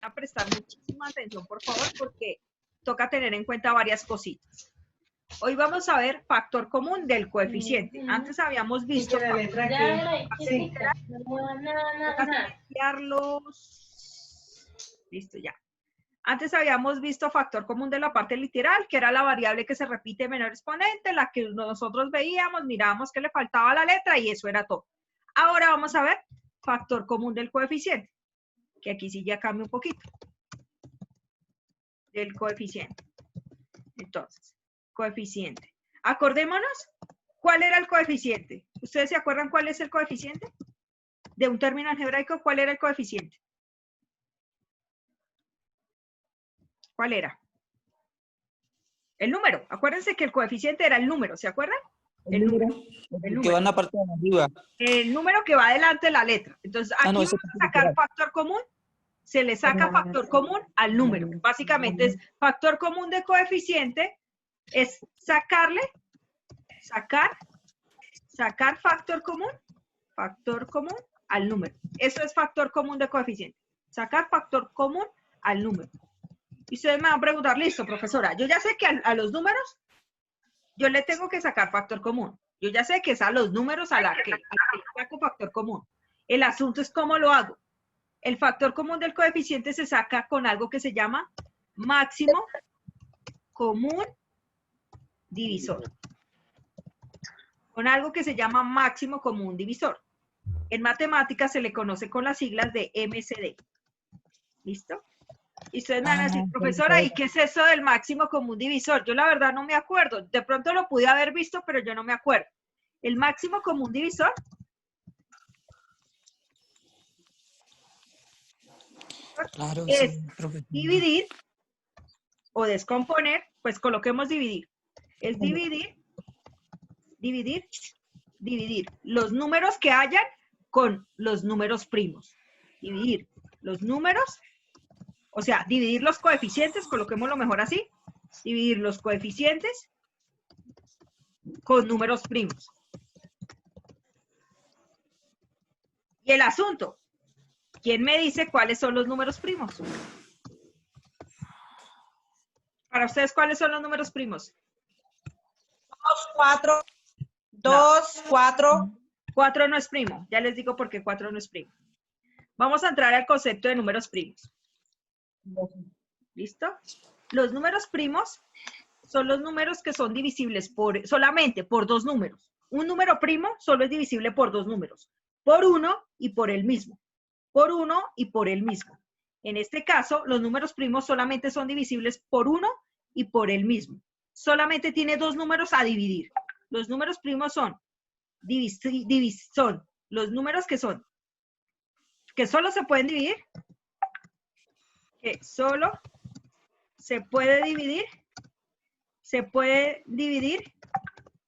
A prestar muchísima atención, por favor, porque toca tener en cuenta varias cositas. Hoy vamos a ver factor común del coeficiente. Antes habíamos visto listo ya. Antes habíamos visto factor común de la parte literal, que era la variable que se repite menor exponente, la que nosotros veíamos, mirábamos que le faltaba la letra y eso era todo. Ahora vamos a ver factor común del coeficiente, que aquí sí ya cambia un poquito. Del coeficiente. Entonces, coeficiente. Acordémonos, ¿cuál era el coeficiente? ¿Ustedes se acuerdan cuál es el coeficiente? De un término algebraico, ¿cuál era el coeficiente? ¿Cuál era? El número. Acuérdense que el coeficiente era el número, ¿se acuerdan? El número. El número. Que va en la parte de arriba. El número que va delante de la letra. Entonces, aquí vamos a sacar factor común. Se le saca factor común al número. Básicamente es factor común de coeficiente, es sacar factor común al número. Eso es factor común de coeficiente. Sacar factor común al número. Y ustedes me van a preguntar, listo, profesora, yo ya sé que a los números yo le tengo que sacar factor común. Yo ya sé que es a los números a la que saco factor común. El asunto es cómo lo hago. El factor común del coeficiente se saca con algo que se llama máximo común divisor. Con algo que se llama máximo común divisor. En matemáticas se le conoce con las siglas de MCD. ¿Listo? Y ustedes me van a decir, profesora, ¿y qué es eso del máximo común divisor? Yo la verdad no me acuerdo. De pronto lo pude haber visto, pero yo no me acuerdo. El máximo común divisor es dividir o descomponer, pues coloquemos dividir. Es dividir los números que hayan con los números primos. Dividir los números, o sea, dividir los coeficientes, coloquémoslo mejor así, dividir los coeficientes con números primos. Y el asunto, ¿quién me dice cuáles son los números primos? Para ustedes, ¿cuáles son los números primos? 2, 4. 2, 4. 4 no es primo. Ya les digo por qué 4 no es primo. Vamos a entrar al concepto de números primos. ¿Listo? Los números primos son los números que son divisibles solamente por dos números. Un número primo solo es divisible por dos números. Por uno y por el mismo. Por uno y por el mismo. En este caso, los números primos solamente son divisibles por uno y por el mismo. Solamente tiene dos números a dividir. Los números primos son los números que solo se pueden dividir,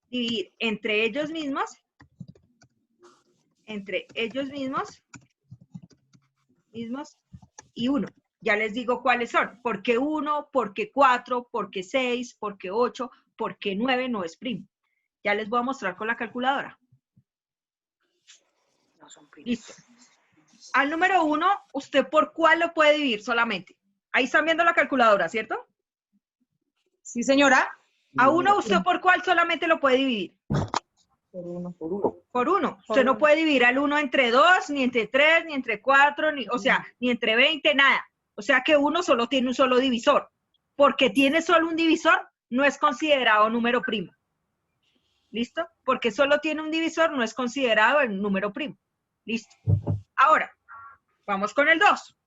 dividir entre ellos mismos y uno. Ya les digo cuáles son. ¿Por qué 1? ¿Por qué 4? ¿Por qué 6? ¿Por qué 8? ¿Por qué 9 no es primo? Ya les voy a mostrar con la calculadora. No son primos. Listo. Al número 1, ¿usted por cuál lo puede dividir solamente? Ahí están viendo la calculadora, ¿cierto? Sí, señora. A 1, ¿usted por cuál solamente lo puede dividir? Por uno, por uno. Por 1. Usted no puede dividir al 1 entre 2, ni entre 3, ni entre 4, ni entre 20, nada. O sea que 1 solo tiene un solo divisor. Porque tiene solo un divisor, no es considerado número primo. ¿Listo? Porque solo tiene un divisor, no es considerado el número primo. ¿Listo? Ahora, vamos con el 2.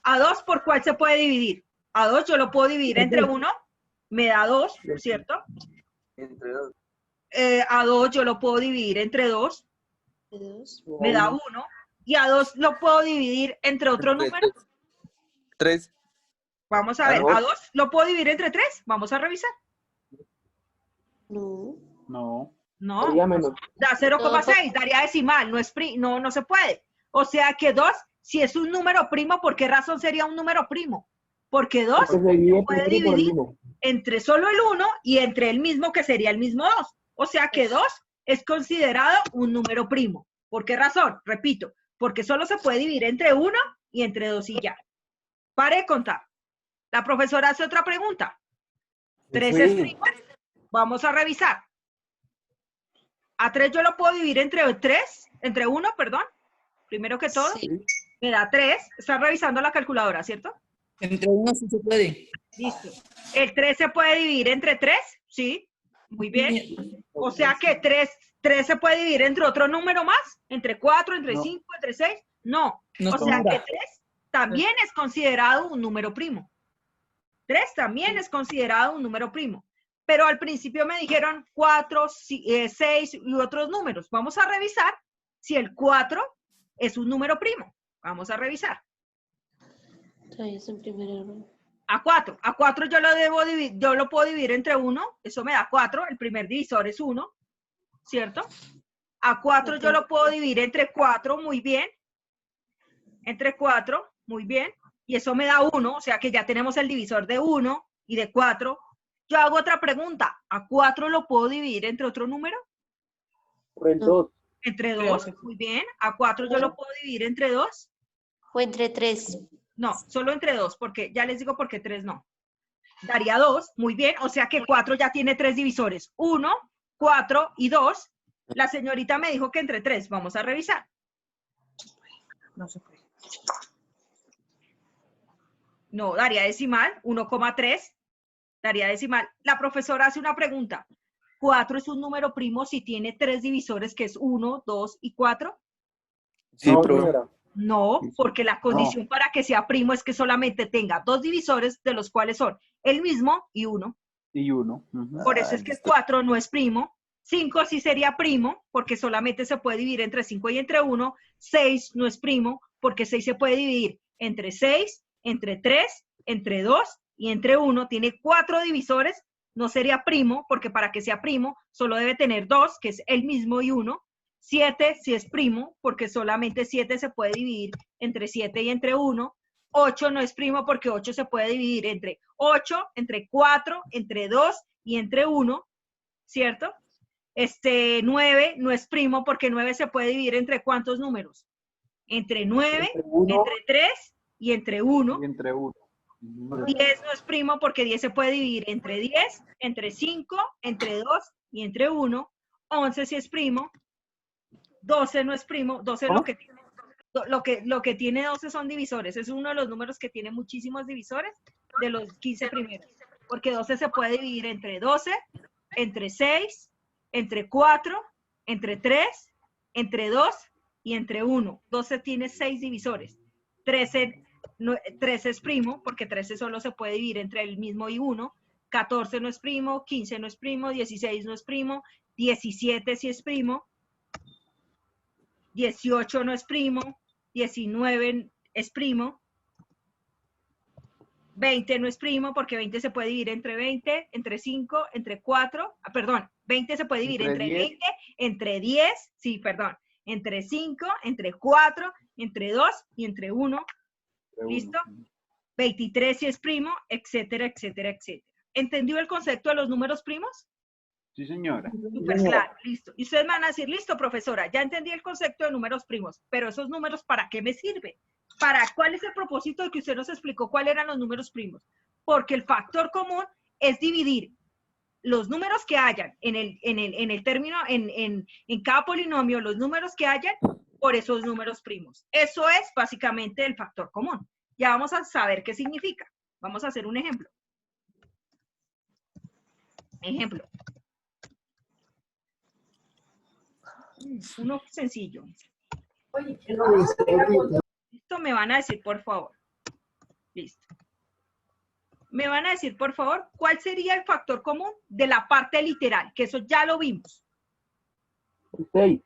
¿A 2 por cuál se puede dividir? A 2 yo lo puedo dividir entre 1, me da 2, ¿cierto? Entre 2. A 2 yo lo puedo dividir entre 2, me da 1. Y a 2 lo puedo dividir entre otro número. 3. Vamos a ver, ¿a 2 lo puedo dividir entre 3? Vamos a revisar. No. No. No, da 0,6, daría decimal, no se puede. O sea que 2, si es un número primo, ¿por qué razón sería un número primo? Porque 2 se puede dividir entre solo el 1 y entre el mismo, que sería el mismo 2. O sea que 2 es considerado un número primo. ¿Por qué razón? Repito, porque solo se puede dividir entre 1 y entre 2 y ya. Pare de contar. La profesora hace otra pregunta. 3 es primo. Vamos a revisar. A 3 yo lo puedo dividir entre 1, perdón. Primero que todo, Sí. me da 3. Están revisando la calculadora, ¿cierto? Entre uno sí se puede. Listo. ¿El 3 se puede dividir entre 3? Sí. Muy bien. O sea que 3 se puede dividir entre otro número más. ¿Entre 4, entre 5, entre 6? No. No, O sea señora. que 3 también es considerado un número primo. 3 también es considerado un número primo. Pero al principio me dijeron 4, 6 y otros números. Vamos a revisar si el 4 es un número primo. Vamos a revisar. Traes en primer orden. A 4 yo lo puedo dividir entre 1. Eso me da 4. El primer divisor es 1. ¿Cierto? A 4 yo lo puedo dividir entre 4. Muy bien. Entre 4. Muy bien. Y eso me da 1. O sea que ya tenemos el divisor de 1 y de 4. Yo hago otra pregunta. ¿A 4 lo puedo dividir entre otro número? Por 2. Entre 2, muy bien. ¿A 4 yo lo puedo dividir entre 2? O entre 3. No, solo entre 2, porque ya les digo por qué 3 no. Daría 2, muy bien. O sea que 4 ya tiene 3 divisores. 1, 4 y 2. La señorita me dijo que entre 3. Vamos a revisar. No se puede. No, daría decimal, 1,3. Daría decimal. La profesora hace una pregunta. ¿4 es un número primo si tiene 3 divisores, que es 1, 2 y 4? Sí, No, pero señora. No, porque la condición para que sea primo es que solamente tenga 2 divisores, de los cuales son el mismo y 1. Y 1. Por eso es que 4 no es primo. 5 sí sería primo, porque solamente se puede dividir entre 5 y entre 1. 6 no es primo, porque 6 se puede dividir entre 6, entre 3, entre 2 y entre 1. Tiene 4 divisores, no sería primo, porque para que sea primo solo debe tener 2, que es el mismo y 1. 7 sí es primo, porque solamente 7 se puede dividir entre 7 y entre 1. 8 no es primo, porque 8 se puede dividir entre 8, entre 4, entre 2 y entre 1, ¿cierto? 9 no es primo, porque 9 se puede dividir entre ¿cuántos números? Entre 9, Entre 1 entre 3 y entre 1. y entre 1. 10 no es primo, porque 10 se puede dividir entre 10, entre 5, entre 2 y entre 1. 11 sí es primo. 12 no es primo. 12 ¿Cómo? lo que tiene 12 son divisores. Es uno de los números que tiene muchísimos divisores de los 15 primeros. Porque 12 se puede dividir entre 12, entre 6, entre 4, entre 3, entre 2 y entre 1. 12 tiene 6 divisores. 13 es primo, porque 13 solo se puede dividir entre el mismo y 1. 14 no es primo, 15 no es primo, 16 no es primo, 17 sí es primo, 18 no es primo, 19 es primo, 20 no es primo, porque 20 se puede dividir entre 20, entre 5, entre 4, perdón, 20 se puede dividir entre 20, entre 10, sí, perdón, entre 5, entre 4, entre 2 y entre 1. ¿Listo? 23 si es primo, etcétera, etcétera, etcétera. ¿Entendió el concepto de los números primos? Sí, señora. Súper claro, listo. Y ustedes me van a decir, listo, profesora, ya entendí el concepto de números primos, pero esos números, ¿para qué me sirven? ¿Cuál es el propósito de que usted nos explicó cuáles eran los números primos? Porque el factor común es dividir los números que hayan en el término, en cada polinomio, los números que hayan por esos números primos. Eso es básicamente el factor común. Ya vamos a saber qué significa. Vamos a hacer un ejemplo. Ejemplo. Uno sencillo. Listo, me van a decir, por favor. Listo. Me van a decir, por favor, ¿cuál sería el factor común de la parte literal? Que eso ya lo vimos. 6.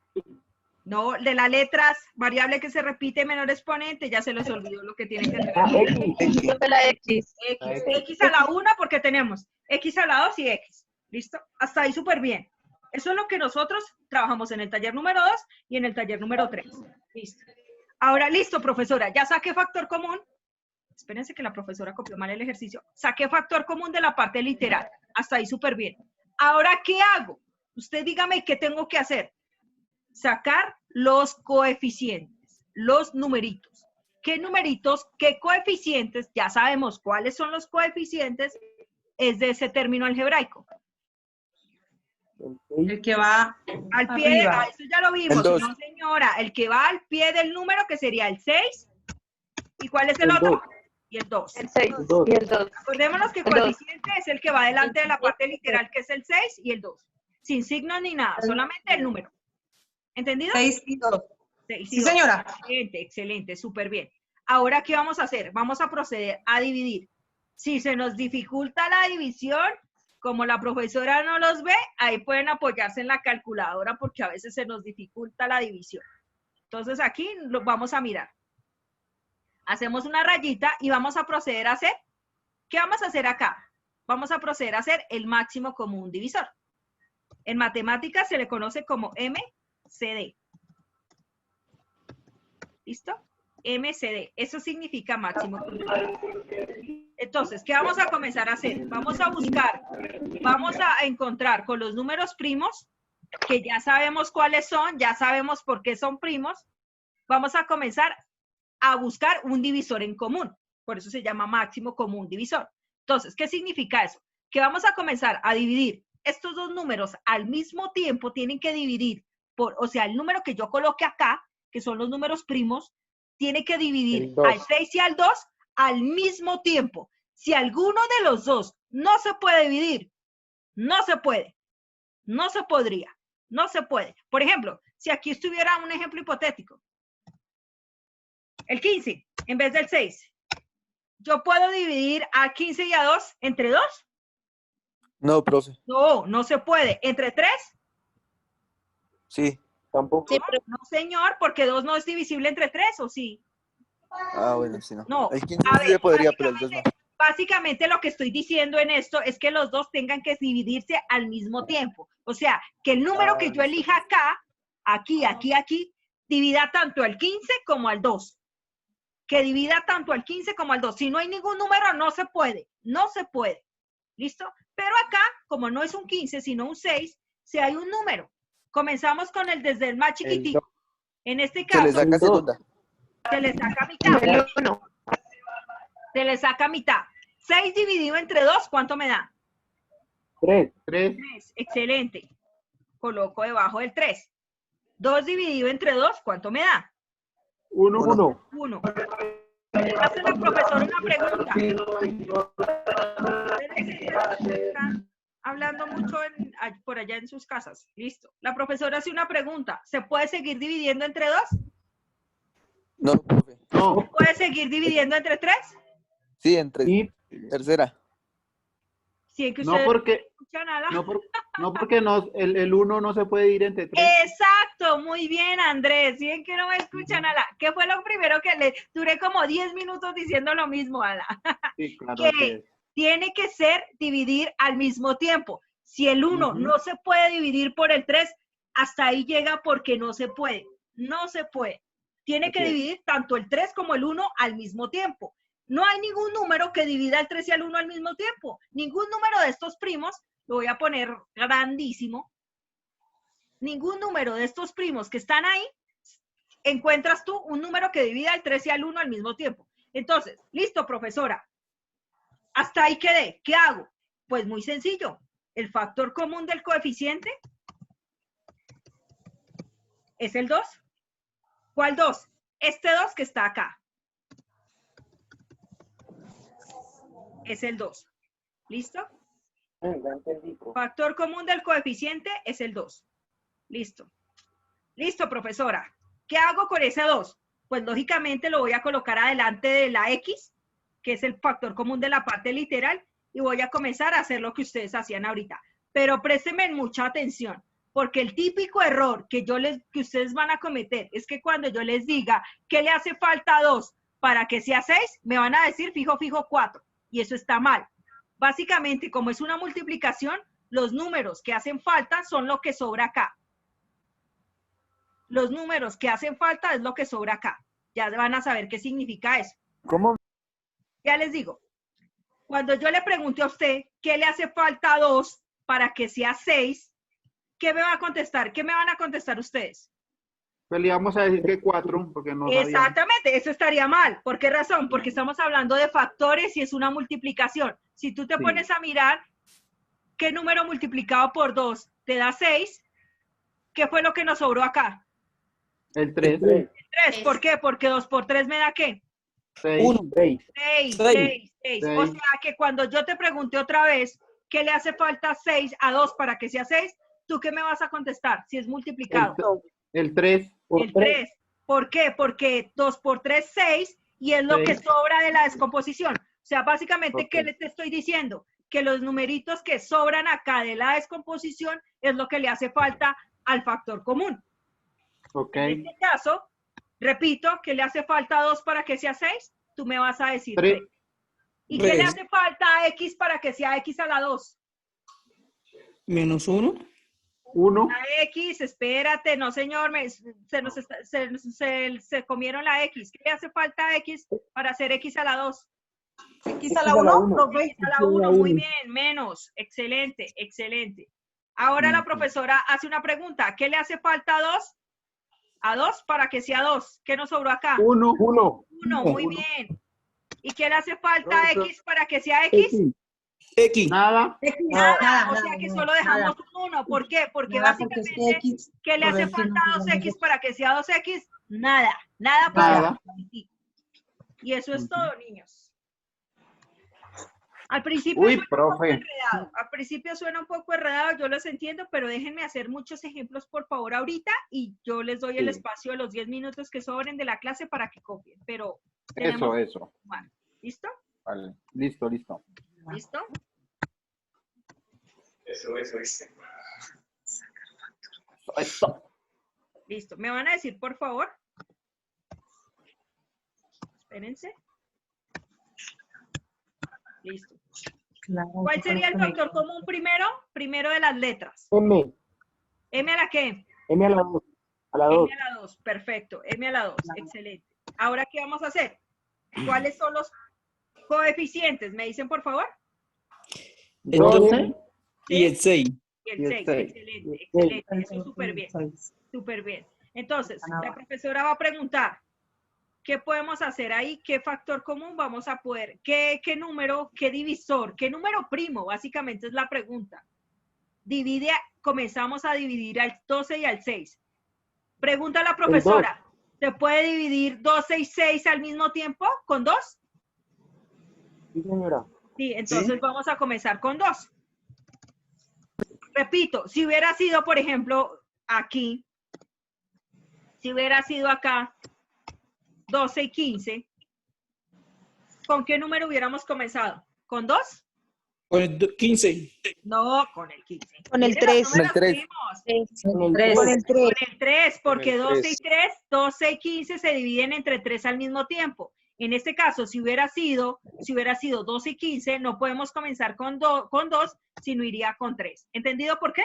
No, de las letras, variable que se repite, menor exponente, ya se les olvidó lo que tienen que hacer. X. La X. X a la 1 porque tenemos X a la 2 y X. ¿Listo? Hasta ahí súper bien. Eso es lo que nosotros trabajamos en el taller número 2 y en el taller número 3. Listo. Ahora, listo, profesora, ya saqué factor común. Espérense que la profesora copió mal el ejercicio. Saqué factor común de la parte literal. Hasta ahí súper bien. Ahora, ¿qué hago? Usted dígame qué tengo que hacer. Sacar los coeficientes. los numeritos. ¿Qué numeritos, qué coeficientes? Ya sabemos cuáles son los coeficientes, es de ese término algebraico. El que va Al pie, arriba. eso ya lo vimos, El 2. no señora, el que va al pie del número que sería el 6. ¿Y cuál es el El otro? 2. Y el 2. El 6 El 2. y el 2. Acordémonos que El 2. coeficiente es el que va delante de la parte literal, que es el 6 y el 2. Sin signos ni nada, solamente el número. ¿Entendido? 6 y 2. 6 y Sí, 2. señora. Excelente, excelente, súper bien. Ahora, ¿qué vamos a hacer? Vamos a proceder a dividir. Si se nos dificulta la división, como la profesora no los ve, ahí pueden apoyarse en la calculadora porque a veces se nos dificulta la división. Entonces aquí lo vamos a mirar. Hacemos una rayita y vamos a proceder a hacer, ¿qué vamos a hacer acá? Vamos a proceder a hacer el máximo común divisor. En matemáticas se le conoce como MCD. ¿Listo? MCD. Eso significa máximo común. Entonces, ¿qué vamos a comenzar a hacer? Vamos a buscar, vamos a encontrar con los números primos, que ya sabemos cuáles son, ya sabemos por qué son primos. Vamos a comenzar a buscar un divisor en común. Por eso se llama máximo común divisor. Entonces, ¿qué significa eso? Que vamos a comenzar a dividir estos dos números al mismo tiempo, tienen que dividir por, o sea, el número que yo coloque acá, que son los números primos, tiene que dividir El 2. al 6 y al 2 al mismo tiempo. Si alguno de los dos no se puede dividir, no se puede. No se podría. No se puede. Por ejemplo, si aquí estuviera un ejemplo hipotético, el 15 en vez del 6, ¿yo puedo dividir a 15 y a 2 entre 2? No, profe. No, no se puede. ¿Entre 3? Sí. Tampoco. Sí, pero No, señor, porque 2 no es divisible entre 3, ¿o sí? Ah, bueno, sí, no. No. El 15 A sí ver, se podría, pero el 2 no. básicamente lo que estoy diciendo en esto es que los dos tengan que dividirse al mismo tiempo. O sea, que el número que yo elija acá, aquí, aquí, aquí, divida tanto al 15 como al 2. Que divida tanto al 15 como al 2. Si no hay ningún número, no se puede. No se puede. ¿Listo? Pero acá, como no es un 15, sino un 6, si hay un número. Comenzamos con el desde el más chiquitico. En este Se le caso, saca segunda. se le saca mitad. el 1. Se le saca mitad. 6 dividido entre 2, ¿cuánto me da? 3. 3. Excelente. Coloco debajo del 3. 2 dividido entre 2, ¿cuánto me da? 1. 1. 1. Hace la profesora una pregunta. Están hablando mucho por allá en sus casas. Listo. La profesora hace una pregunta. ¿Se puede seguir dividiendo entre 2? No, profe. No. ¿Se puede seguir dividiendo entre 3? Sí, entre Y tercera. Si es que no ustedes porque, no escuchan nada. no porque el 1 no se puede ir entre 3. Exacto, muy bien, Andrés. Bien que no me escuchan, Ala. ¿Qué fue lo primero que le duré como 10 minutos diciendo lo mismo, Ala? Sí, claro que que es. tiene que ser dividir al mismo tiempo. Si el 1 no se puede dividir por el 3, hasta ahí llega porque no se puede. No se puede. Tiene que Así es. dividir tanto el 3 como el 1 al mismo tiempo. No hay ningún número que divida el 3 y el 1 al mismo tiempo. Ningún número de estos primos, lo voy a poner grandísimo, ningún número de estos primos que están ahí, encuentras tú un número que divida el 3 y al 1 al mismo tiempo. Entonces, listo, profesora. Hasta ahí quedé. ¿Qué hago? Pues muy sencillo. El factor común del coeficiente es el 2. ¿Cuál 2? Este 2 que está acá. Es el 2. ¿Listo? Ya entendí, profe. Factor común del coeficiente es el 2. Listo. Listo, profesora. ¿Qué hago con ese 2? Pues lógicamente lo voy a colocar adelante de la X, que es el factor común de la parte literal, y voy a comenzar a hacer lo que ustedes hacían ahorita. Pero préstenme mucha atención, porque el típico error que ustedes van a cometer es que cuando yo les diga que le hace falta 2 para que sea 6, me van a decir fijo 4. Y eso está mal. Básicamente, como es una multiplicación, los números que hacen falta son lo que sobra acá. Los números que hacen falta es lo que sobra acá. Ya van a saber qué significa eso. ¿Cómo? Ya les digo, cuando yo le pregunte a usted qué le hace falta 2 para que sea 6, ¿qué me va a contestar? ¿Qué me van a contestar ustedes? Pues le íbamos a decir que 4, porque no sabíamos. Exactamente, eso estaría mal. ¿Por qué razón? Porque estamos hablando de factores y es una multiplicación. Si tú te Sí. pones a mirar qué número multiplicado por 2 te da 6, ¿qué fue lo que nos sobró acá? El 3, 3. ¿Por qué? Porque 2 por 3 me da ¿qué? 6. 1, 6. 6, Seis. 6. O sea que cuando yo te pregunté otra vez qué le hace falta 6 a 2 para que sea 6, ¿tú qué me vas a contestar? Si es multiplicado. El 3. El 3. ¿Por qué? Porque 2 por 3, 6, y es lo que Seis. sobra de la descomposición. O sea, básicamente, Ok. ¿qué te estoy diciendo? Que los numeritos que sobran acá de la descomposición es lo que le hace falta al factor común. Ok. En este caso, repito, ¿qué le hace falta a 2 para que sea 6? Tú me vas a decir 3. 3. ¿Y qué le Tres. hace falta a x para que sea x a la 2? -1. 1. La x, espérate, no señor, se comieron la x. ¿Qué le hace falta a x para hacer x a la 2? X a la 1, profe. X a la 1, muy bien, menos, excelente, excelente. Ahora la profesora hace una pregunta, ¿qué le hace falta a 2? A 2 para que sea 2. ¿Qué nos sobró acá? 1. 1. 1, muy bien. ¿Y qué le hace falta a x para que sea x? X. Nada. Nada, o sea que solo dejamos un 1. ¿Por qué? Porque básicamente, ¿qué le hace falta a 2x para que sea 2x? Nada, nada para Nada. Y eso es todo, niños. Al principio Uy, suena un poco profe. enredado. Al principio suena un poco enredado, yo los entiendo, pero déjenme hacer muchos ejemplos, por favor, ahorita, y yo les doy el Sí. espacio de los 10 minutos que sobren de la clase para que copien. Pero tenemos Eso, que eso. continuar. ¿Listo? Vale. Listo, listo. ¿Listo? Eso. Listo. ¿Me van a decir, por favor? Espérense. Listo. ¿Cuál sería el factor común primero? Primero de las letras. M. ¿M a la qué? M a la 2. A la 2. M a la 2. Perfecto. M a la 2. Excelente. Ahora, ¿qué vamos a hacer? ¿Cuáles son los coeficientes? ¿Me dicen, por favor? 12. Y el 6. Y el Y el 6. seis. Excelente, excelente. Eso súper bien. Súper bien. Entonces, la profesora va a preguntar, ¿qué podemos hacer ahí? ¿Qué factor común vamos a poder? ¿Qué número? ¿Qué divisor? ¿Qué número primo? Básicamente es la pregunta. Comenzamos a dividir al 12 y al 6. Pregunta a la profesora, ¿se puede dividir 12 y 6 al mismo tiempo con 2? Sí, señora. Sí, entonces vamos a comenzar con 2. Repito, si hubiera sido, por ejemplo, aquí, si hubiera sido acá 12 y 15, ¿con qué número hubiéramos comenzado? ¿Con 2? Con el 15. No, con el 15. Con el Mire los 3. números Con el 3. primos. Con el 3. Con el 3. Con el 3, porque Con el 12 y 3. 3, 12 y 15 se dividen entre 3 al mismo tiempo. En este caso, si hubiera sido 12 y 15, no podemos comenzar con 2, sino iría con 3. ¿Entendido por qué?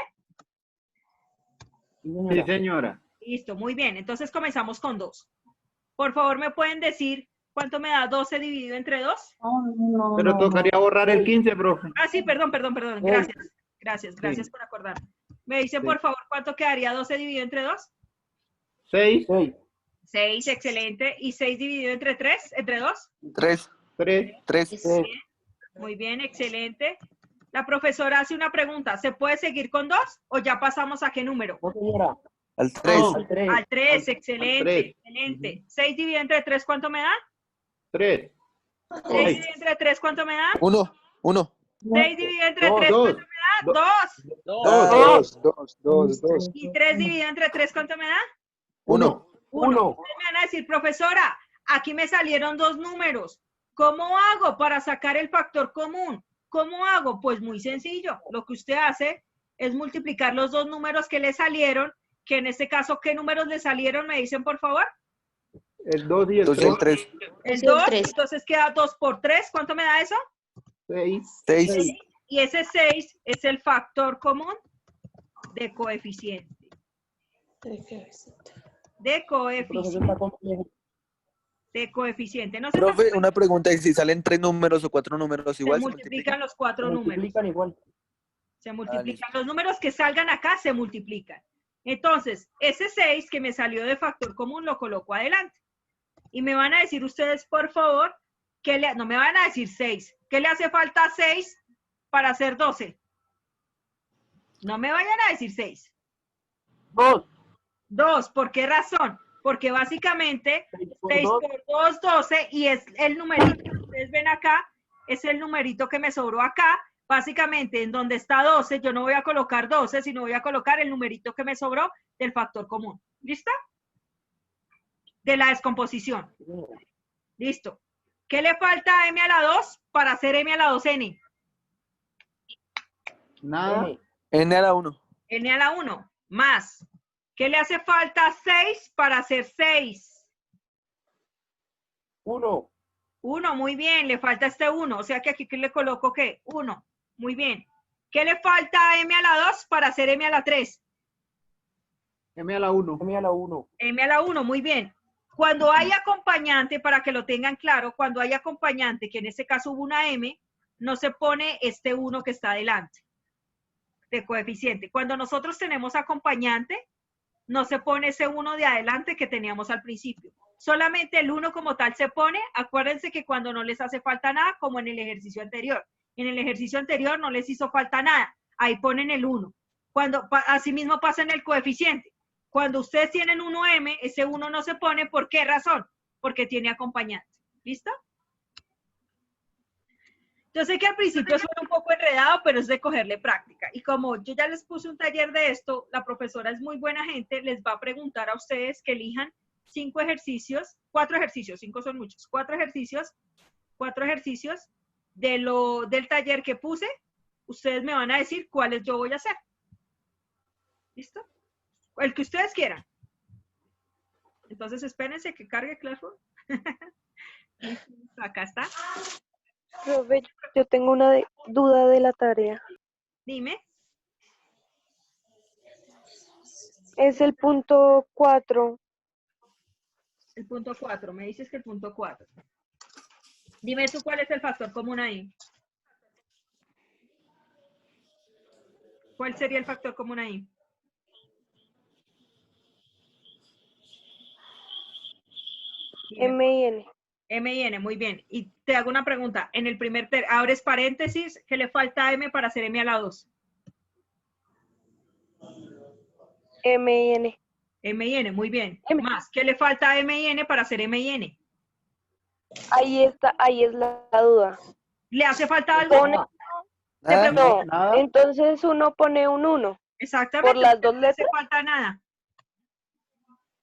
Sí, Sí, señora. señora. Listo, muy bien. Entonces comenzamos con 2. Por favor, ¿me pueden decir cuánto me da 12 dividido entre 2? Pero tocaría borrar el 15, profe. Ah, sí, perdón. Gracias por acordarme. Me dicen, Sí. por favor, ¿cuánto quedaría 12 dividido entre 2? 6. 6. 6, excelente. ¿Y 6 dividido entre 3? ¿Entre 2? 3. 3. 3. Muy bien, excelente. La profesora hace una pregunta. ¿Se puede seguir con 2 o ya pasamos a qué número? No, señora. Al 3. No. Al 3. Al 3, excelente, tres. excelente. 6 dividido entre 3, ¿cuánto me da? 3. 6 dividido entre 3, ¿cuánto me da? 1. 1. 6 dividido entre Dos, 3, dos. ¿cuánto me da? 2. 2. ¿Y 3 dividido entre 3, cuánto me da? 1. 1. Ustedes me van a decir, profesora, aquí me salieron 2 números. ¿Cómo hago para sacar el factor común? ¿Cómo hago? Pues muy sencillo. Lo que usted hace es multiplicar los 2 números que le salieron, que en este caso, ¿qué números le salieron? ¿Me dicen, por favor? El 2 y el 2 y el 3. 3. El Sí, 2, 3. entonces queda 2 por 3. ¿Cuánto me da eso? 6. 6. Y ese 6 es el factor común de coeficiente. De Profesor, coeficiente. está complejo. De coeficiente. No se Profe, preocupen, una pregunta. ¿Y si salen 3 números o 4 números se igual se multiplican multiplican? los 4 números. Multiplican igual. Se multiplican. Los números que salgan acá se multiplican. Entonces, ese 6 que me salió de factor común lo coloco adelante. Y me van a decir ustedes, por favor, no me van a decir 6. ¿Qué le hace falta a 6 para hacer 12? No me vayan a decir 6. 2. 2, ¿por qué razón? Porque básicamente 6 por 2, 12, y es el numerito que ustedes ven acá, es el numerito que me sobró acá. Básicamente, en donde está 12, yo no voy a colocar 12, sino voy a colocar el numerito que me sobró del factor común. ¿Listo? De la descomposición. Listo. ¿Qué le falta a m a la 2 para hacer m a la 2n? Nada. N a la 1. N a la 1, más. ¿Qué le hace falta a 6 para hacer 6? 1. 1, muy bien, le falta este 1, o sea que aquí le coloco ¿qué? 1, muy bien. ¿Qué le falta a m a la 2 para hacer m a la 3? M a la 1. M a la 1. M a la 1, muy bien. Cuando hay acompañante, para que lo tengan claro, cuando hay acompañante, que en este caso hubo una m, no se pone este 1 que está adelante de coeficiente. Cuando nosotros tenemos acompañante, no se pone ese 1 de adelante que teníamos al principio. Solamente el 1 como tal se pone. Acuérdense que cuando no les hace falta nada, como en el ejercicio anterior. En el ejercicio anterior no les hizo falta nada. Ahí ponen el 1. Asimismo pasa en el coeficiente. Cuando ustedes tienen 1m, ese 1 no se pone. ¿Por qué razón? Porque tiene acompañante. ¿Listo? Yo sé que al principio suena un poco enredado, pero es de cogerle práctica. Y como yo ya les puse un taller de esto, la profesora es muy buena gente, les va a preguntar a ustedes que elijan 5 ejercicios, 4 ejercicios, 5 son muchos, 4 ejercicios del taller que puse. Ustedes me van a decir cuáles yo voy a hacer. ¿Listo? El que ustedes quieran. Entonces espérense que cargue Classroom. Acá está. Profe, yo tengo una duda de la tarea. Dime. Es el punto 4. El punto 4, me dices que el punto 4. Dime tú cuál es el factor común ahí. ¿Cuál sería el factor común ahí? M y N. M y N, muy bien. Y te hago una pregunta. En el primer, abres paréntesis, ¿qué le falta a M para hacer M a la 2? M y N. M y N, muy bien. M. Más, ¿qué le falta a M y N para hacer M y N? Ahí es la duda. ¿Le hace falta algo? Pone- Te pregunto. No, Nada. entonces uno pone un 1. Exactamente. Por las dos No le hace letras. falta nada.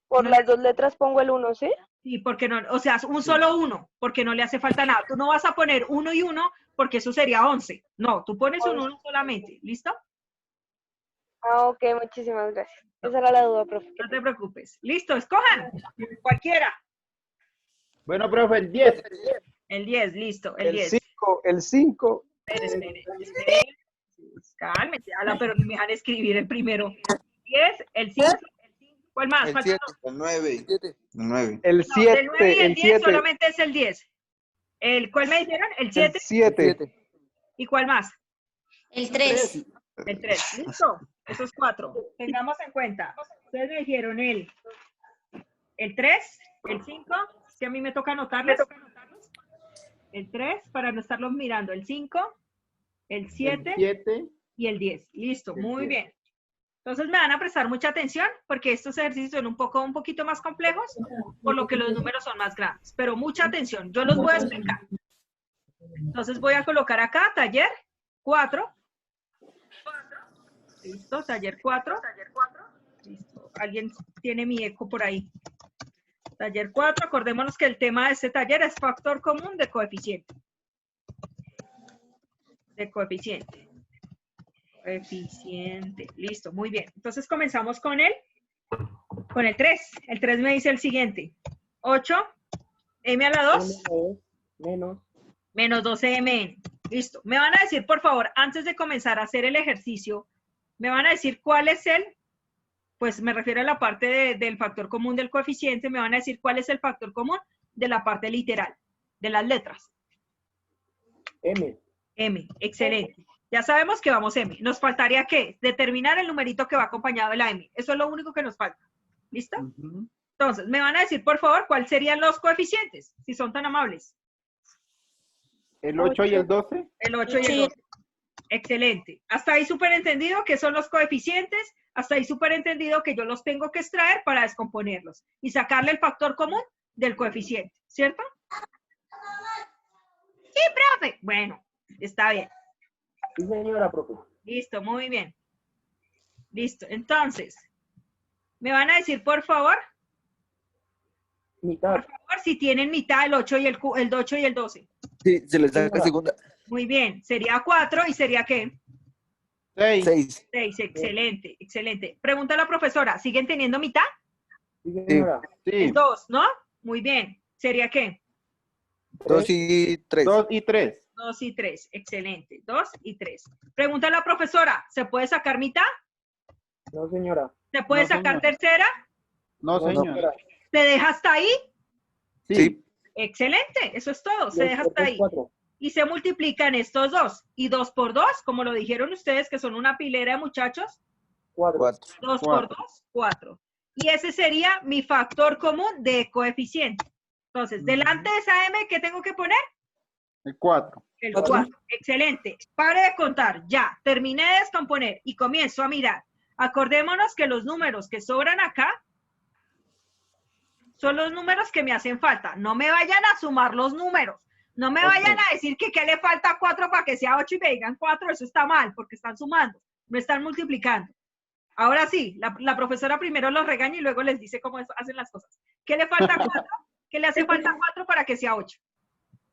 Por No las 2 letras pongo el 1, ¿sí? Sí, porque no, o sea, un solo 1, porque no le hace falta nada. Tú no vas a poner 1 y 1, porque eso sería 11. No, tú pones un 1 solamente. ¿Listo? Ah, ok, muchísimas gracias. Esa era la duda, profe. No te preocupes. Listo, escojan. Cualquiera. Bueno, profe, el 10. El 10, listo, el 10. 5, el 5. Espere. Cálmese, Ala, pero ni me dejan escribir el primero. 10, el 5, ¿cuál más? El Falta 7. El 9. El 7. El 9. El no, 7. del 9 y el El 10 7. solamente es el 10. ¿Cuál me dijeron? ¿El El 7? 7. ¿Y cuál más? El 3. El 3. ¿Listo? Esos 4. Tengamos en cuenta. Ustedes me dijeron el 3, el 5, que a mí me toca anotarles. El 3, para no estarlos mirando. El 5, el 7 El 7. y el 10. Listo, El muy 10. bien. Entonces me van a prestar mucha atención porque estos ejercicios son un poquito más complejos, por lo que los números son más grandes. Pero mucha atención, yo los voy a explicar. Entonces voy a colocar acá taller 4. Listo, taller 4. Listo, alguien tiene mi eco por ahí. Taller 4, acordémonos que el tema de este taller es factor común de coeficiente. Coeficiente, listo, muy bien. Entonces comenzamos con el 3. El 3 me dice el siguiente. 8, m a la 2, menos 12mn. Listo. Me van a decir, por favor, antes de comenzar a hacer el ejercicio, me van a decir cuál es pues me refiero a la parte del factor común del coeficiente, me van a decir cuál es el factor común de la parte literal, de las letras. M. M, excelente. Ya sabemos que vamos M. Nos faltaría, ¿qué? Determinar el numerito que va acompañado de la M. Eso es lo único que nos falta. ¿Listo? Ujú. Entonces, me van a decir, por favor, cuáles serían los coeficientes, si son tan amables. ¿El 8 y el 12? El 8 y el 12. Excelente. Hasta ahí súper entendido que son los coeficientes, hasta ahí súper entendido que yo los tengo que extraer para descomponerlos y sacarle el factor común del coeficiente, ¿cierto? Sí, profe. Bueno, está bien. Sí, señora, profe. Listo, muy bien. Listo. Entonces, me van a decir, por favor, Mitad. si tienen mitad el 8 y el 8 y el 12. Sí, se le saca Señora. segunda. Muy bien. Sería 4 y sería ¿qué? 6. 6. 6. Excelente, excelente. Pregunta a la profesora, ¿siguen teniendo mitad? Sí, señora. Sí. Es 2, ¿no? Muy bien. ¿Sería qué? 2 y 3. 2 y 3. 2 y 3. Excelente. 2 y 3. Pregunta a la profesora, ¿se puede sacar mitad? No, señora. ¿Se puede No, sacar señor. tercera? No, No, señor. señora. ¿Se deja hasta ahí? Sí. Excelente. Eso es todo. Se deja hasta ahí. 4. Y se multiplican estos dos. Y 2 por 2, como lo dijeron ustedes, que son una pilera de muchachos, 4. 4. 2 por Cuatro. 2, 4. Y ese sería mi factor común de coeficiente. Entonces, delante de esa M, ¿qué tengo que poner? El 4. El Cuatro. 4. Excelente. Pare de contar. Ya. Terminé de descomponer y comienzo a mirar. Acordémonos que los números que sobran acá son los números que me hacen falta. No me vayan a sumar los números. No me vayan a decir que qué le falta 4 para que sea 8 y me digan 4. Eso está mal porque están sumando. No están multiplicando. Ahora sí, la profesora primero los regaña y luego les dice cómo hacen las cosas. ¿Qué le falta 4? ¿Qué le hace falta 4 para que sea 8?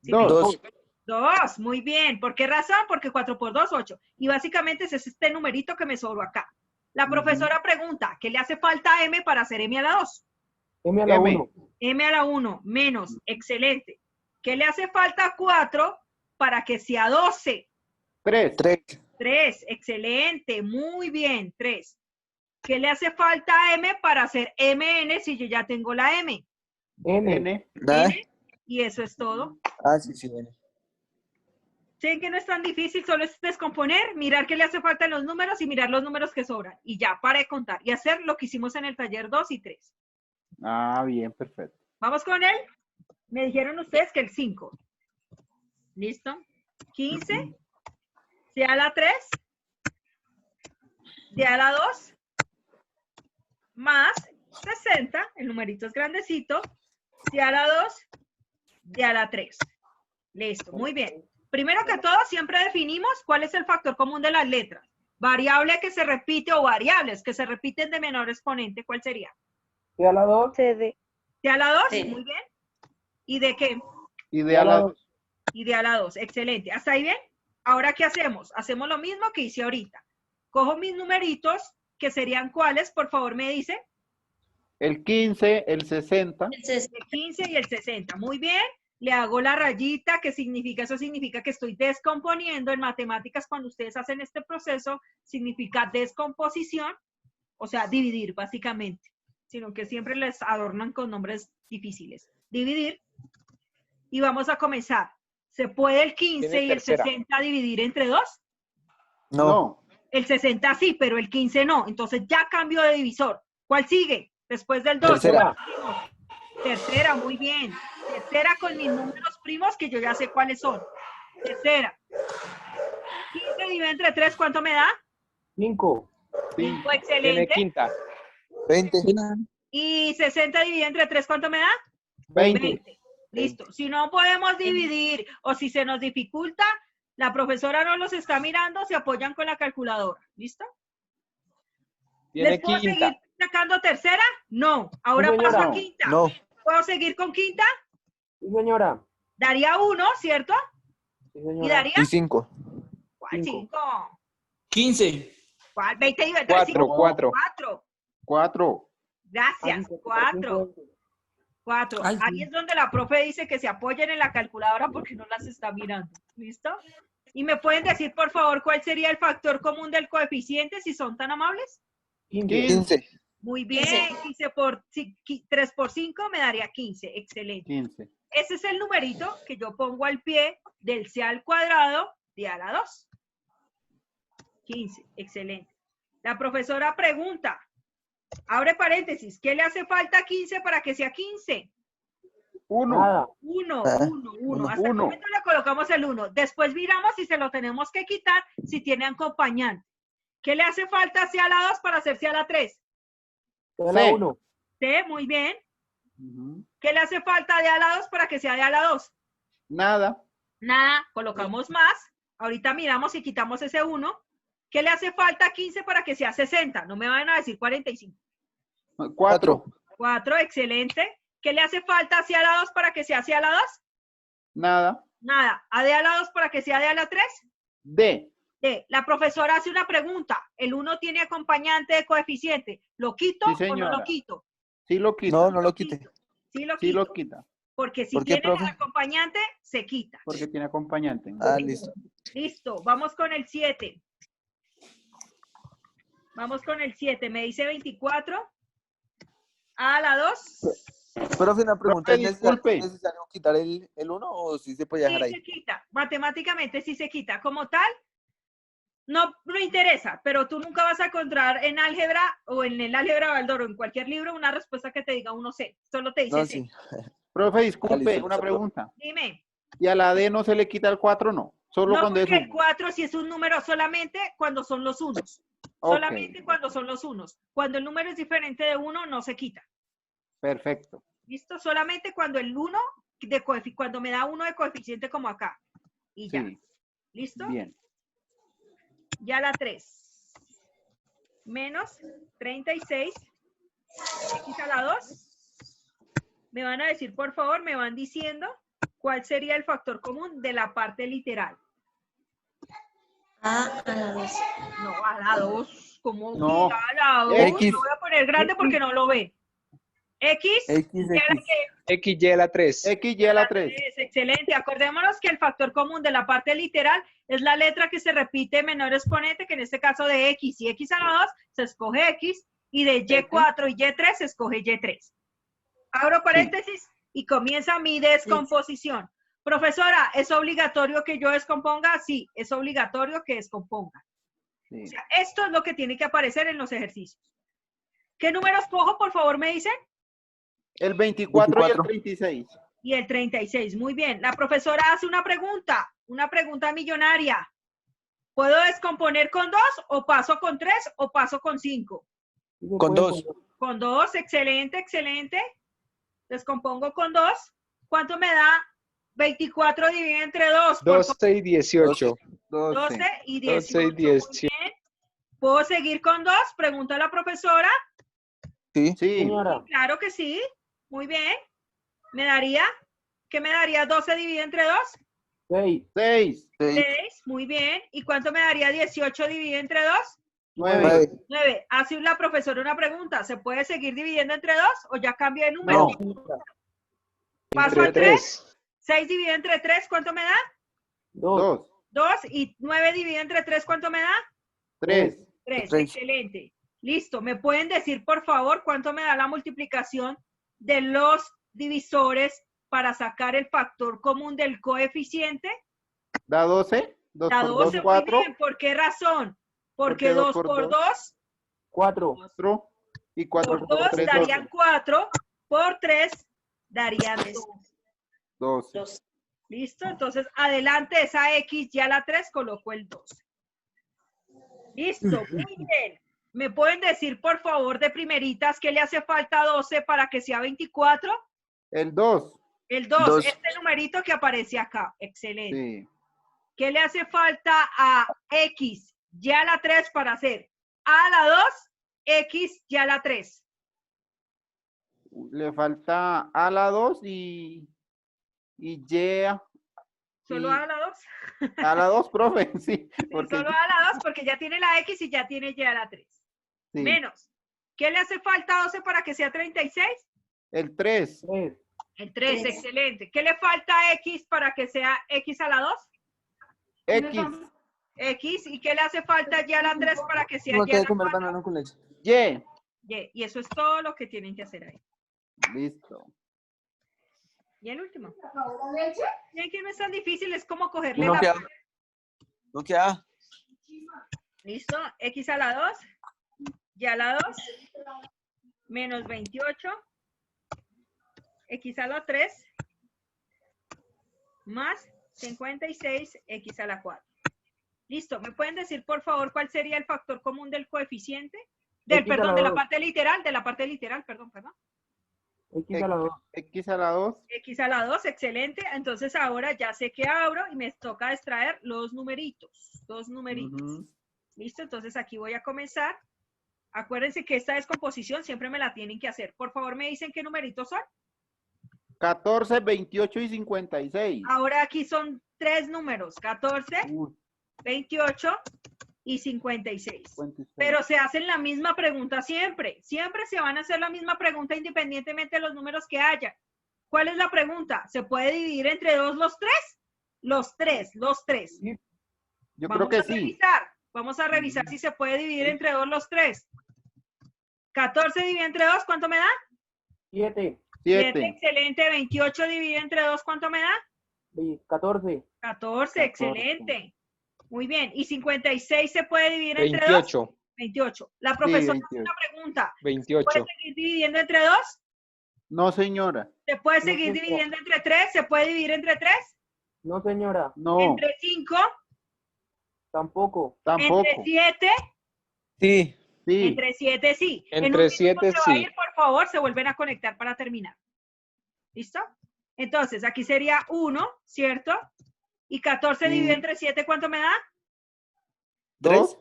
¿Sí me 2. 2, muy bien. ¿Por qué razón? Porque 4 por 2, 8. Y básicamente ese es este numerito que me sobró acá. La profesora pregunta, ¿qué le hace falta a M para hacer M a la 2? M a la M. 1. M a la 1, menos. Excelente. ¿Qué le hace falta a 4 para que sea 12? 3. 3. 3, excelente. Muy bien, 3. ¿Qué le hace falta a M para hacer MN si yo ya tengo la M? N. N. Nada. N. Y eso es todo. Ah, sí, sí, bueno. ¿Ven que no es tan difícil? Solo es descomponer, mirar qué le hace falta en los números y mirar los números que sobran. Y ya, para de contar. Y hacer lo que hicimos en el taller 2 y 3. Ah, bien, perfecto. ¿Vamos con él? Me dijeron ustedes que el 5. ¿Listo? 15. ¿Se a la 3? ¿Se a la 2? Más 60. El numerito es grandecito. ¿Se a la 2? ¿Se a la 3? Listo, muy bien. Primero que todo, siempre definimos cuál es el factor común de las letras. Variable que se repite o variables que se repiten de menor exponente, ¿cuál sería? C a la 2. CD. ¿De a la 2? Sí. Muy bien. ¿Y de qué? Y de a la 2. Y de a la 2. Excelente. ¿Hasta ahí bien? Ahora, ¿qué hacemos? Hacemos lo mismo que hice ahorita. Cojo mis numeritos, que serían ¿cuáles? Por favor, me dice. El 15, el 60. Entonces, El 15 y el 60. Muy bien. Le hago la rayita, ¿qué significa? Eso significa que estoy descomponiendo. En matemáticas, cuando ustedes hacen este proceso, significa descomposición, o sea, dividir, básicamente. Sino que siempre les adornan con nombres difíciles. Dividir. Y vamos a comenzar. ¿Se puede el 15 y el 60 dividir entre 2? No. El 60 sí, pero el 15 no. Entonces ya cambio de divisor. ¿Cuál sigue? Después del 2. Tercera. Tercera, muy bien. Tercera con mis números primos, que yo ya sé cuáles son. Tercera. 15 dividido entre 3, ¿cuánto me da? 5. 5, excelente. quinta. 20. Y 60 dividido entre 3, ¿cuánto me da? 20. Listo. Si no podemos dividir o si se nos dificulta, la profesora no los está mirando, se apoyan con la calculadora. ¿Listo? Tiene ¿Les puedo quinta. seguir sacando tercera? No. Ahora Sí, señora. paso a quinta. No. ¿Puedo seguir con quinta? Sí, señora. Daría 1, ¿cierto? Sí, ¿Y señora. daría? Y 5. ¿Cuál 5? 15. ¿Cuál? 20 y 20. 4, 4. 4. 4. Gracias. 4. 4. Ay, Ahí es donde la profe dice que se apoyen en la calculadora porque no las está mirando. ¿Listo? ¿Y me pueden decir, por favor, cuál sería el factor común del coeficiente, si son tan amables? 15. 15. Muy bien. 15 por 3 por 5 me daría 15. Excelente. 15. Ese es el numerito que yo pongo al pie del C al cuadrado de a la 2. 15, excelente. La profesora pregunta, abre paréntesis, ¿qué le hace falta a 15 para que sea 15? 1. Nada. 1, Ah, 1, 1. Hasta el uno. momento le colocamos el 1. Después miramos si se lo tenemos que quitar si tiene acompañante. ¿Qué le hace falta hacia la 2 para hacerse a la 3? De la C. 1. C, muy bien. Ujú. ¿Qué le hace falta de a la 2 para que sea de a la 2? Nada. Nada, colocamos más. Ahorita miramos si quitamos ese 1. ¿Qué le hace falta a 15 para que sea 60? No me van a decir 45. 4. 4, excelente. ¿Qué le hace falta hacia la 2 para que sea hacia la 2? Nada. Nada. ¿A de a la 2 para que sea de a la 3? D. D. La profesora hace una pregunta. El 1 tiene acompañante de coeficiente. ¿Lo quito Sí, o no señora. lo quito? Sí lo quita. No, no lo quite. Sí lo Sí quito. lo quita. Porque si ¿Por qué, tiene profe? acompañante, se quita. Porque tiene acompañante. Ah, listo. Listo. Vamos con el 7. Vamos con el 7. Me dice 24. A la 2. Profe, una pregunta. Profe, ¿Es disculpe. necesario quitar el 1 o si se puede dejar Sí ahí? se quita. Matemáticamente sí se quita. Como tal, no interesa, pero tú nunca vas a encontrar en álgebra o en el álgebra Baldor o en cualquier libro una respuesta que te diga 1C. Solo te dice No, C. sí. Profe, disculpe, listo, una listo, pregunta. Dime. ¿Y a la D no se le quita el 4? No. Solo No, cuando es porque el 1. 4 sí es un número solamente cuando son los unos. Ok. Solamente cuando son los unos. Cuando el número es diferente de 1, no se quita. Perfecto. ¿Listo? Solamente cuando el 1 cuando me da 1 de coeficiente como acá. Y ya. Sí. ¿Listo? Bien. Ya la 3. Menos 36. X a la 2. Me van a decir, por favor, me van diciendo cuál sería el factor común de la parte literal. A la 2. No, a la 2. ¿Cómo No. que a la 2? X. Lo voy a poner grande porque no lo ven. X. X, ¿qué era X. que? XY a la 3. X y a la 3. Es excelente. Acordémonos que el factor común de la parte literal es la letra que se repite en menor exponente, que en este caso de X y X a la 2 se escoge X, y de Y4 y Y3 se escoge Y3. Abro paréntesis y comienza mi descomposición. Profesora, ¿es obligatorio que yo descomponga? Sí, es obligatorio que descomponga. Sí. O sea, esto es lo que tiene que aparecer en los ejercicios. ¿Qué números cojo, por favor, me dicen? El 24 y el 24. 36. Y el 36, muy bien. La profesora hace una pregunta millonaria. ¿Puedo descomponer con 2 o paso con 3 o paso con 5? Con 2. Con 2, excelente, excelente. Descompongo con 2. ¿Cuánto me da 24 dividido entre 2? 12 y 18. 12 y 18. 12 y 18. Muy bien. ¿Puedo seguir con 2? Pregunta la profesora. Sí. Sí. Señora. Claro que sí. Muy bien. ¿Me daría? ¿Qué me daría 12 dividido entre 2? 6. 6. 6. Muy bien. ¿Y cuánto me daría 18 dividido entre 2? 9. 9. Hace la profesora una pregunta. ¿Se puede seguir dividiendo entre 2 o ya cambia de número? No. Señora. Paso a Entre 3. 3. 6 dividido entre 3, ¿cuánto me da? 2. 2. 2. ¿Y 9 dividido entre 3, cuánto me da? 3. 3. Tres. Excelente. Listo. ¿Me pueden decir, por favor, cuánto me da la multiplicación de los divisores para sacar el factor común del coeficiente? Da 12. 2 Da por 12, 2, muy 4. bien. ¿Por qué razón? Porque Porque 2 2 por 2 4. 4. Y 4 por por 2 3, darían 4, por 3 darían 2. 12. ¿Listo? Entonces, adelante esa X, ya la 3 coloco el 12. Listo, muy bien. ¿Me pueden decir, por favor, de primeritas, qué le hace falta a 12 para que sea 24? El 2. El 2, Dos. este numerito que aparece acá. Excelente. Sí. ¿Qué le hace falta a X, ya la 3 para hacer A la 2, X, ya la 3? Le falta a la 2 y Y. ¿Solo y- A la 2? A la 2, profe. Sí. Sí, Porque, solo A la 2 porque ya tiene la X y ya tiene Y a la 3. sí. Menos. ¿Qué le hace falta a 12 para que sea 36? El 3. 3. El 3, excelente. ¿Qué le falta a X para que sea X a la 2? X. X. ¿Y qué le hace falta Y a la 3 para que sea No Y a quede la comer 4? banano con leche. Y. Y. Y eso es todo lo que tienen que hacer ahí. Listo. Y el último. Miren que no es tan difícil, es como cogerle No la... queda. No queda. ¿Listo? X a la 2, y a la 2, menos 28, X a la 3, más 56, X a la 4. Listo. ¿Me pueden decir, por favor, cuál sería el factor común del coeficiente? Perdón, de la parte literal, perdón. X a la 2. X a la 2. X a la 2, excelente. Entonces ahora ya sé que abro y me toca extraer los numeritos. Dos numeritos. ¿Listo? Entonces aquí voy a comenzar. Acuérdense que esta descomposición siempre me la tienen que hacer. Por favor, me dicen qué numeritos son. 14, 28 y 56. Ahora aquí son 3 números. 14, 28 y 56. Pero se hacen la misma pregunta siempre. Siempre se van a hacer la misma pregunta independientemente de los números que haya. ¿Cuál es la pregunta? ¿Se puede dividir entre 2 los 3? Los 3. Yo creo que sí. Vamos a revisar si se puede dividir entre 2 los 3. 14 dividido entre 2, ¿cuánto me da? 7. 7, excelente. 28 dividido entre 2, ¿cuánto me da? 14. 14, excelente. Muy bien. ¿Y 56 se puede dividir entre 2? 28. La profesora hace una pregunta. 28. ¿Se puede seguir dividiendo entre 2? No, señora. ¿Se puede seguir dividiendo entre 3? ¿Se puede dividir entre 3? No, señora. No. ¿Entre 5? Tampoco. Tampoco. ¿Entre 7? Sí. Sí. Entre 7 sí. Entre 7 se va a ir, por favor, se vuelven a conectar para terminar. ¿Listo? Entonces, aquí sería 1, ¿cierto? Y 14 dividido entre 7, ¿cuánto me da? 3.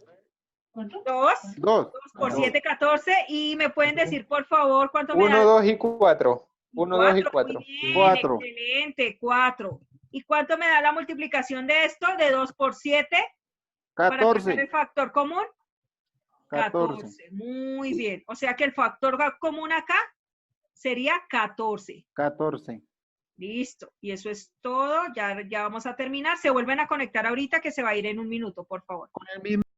2. 2. Por 7, 14. Y me pueden decir, por favor, ¿cuánto me da? 1, 2 y 4. 1, 2 y 4. Muy bien, 4. excelente, 4. ¿Y cuánto me da la multiplicación de esto? De 2 por 7. Para sacar 14. el factor común. 14. Muy bien. O sea que el factor común acá sería 14. 14. Listo. Y eso es todo. Ya vamos a terminar. Se vuelven a conectar ahorita que se va a ir en un minuto, por favor. Con el mismo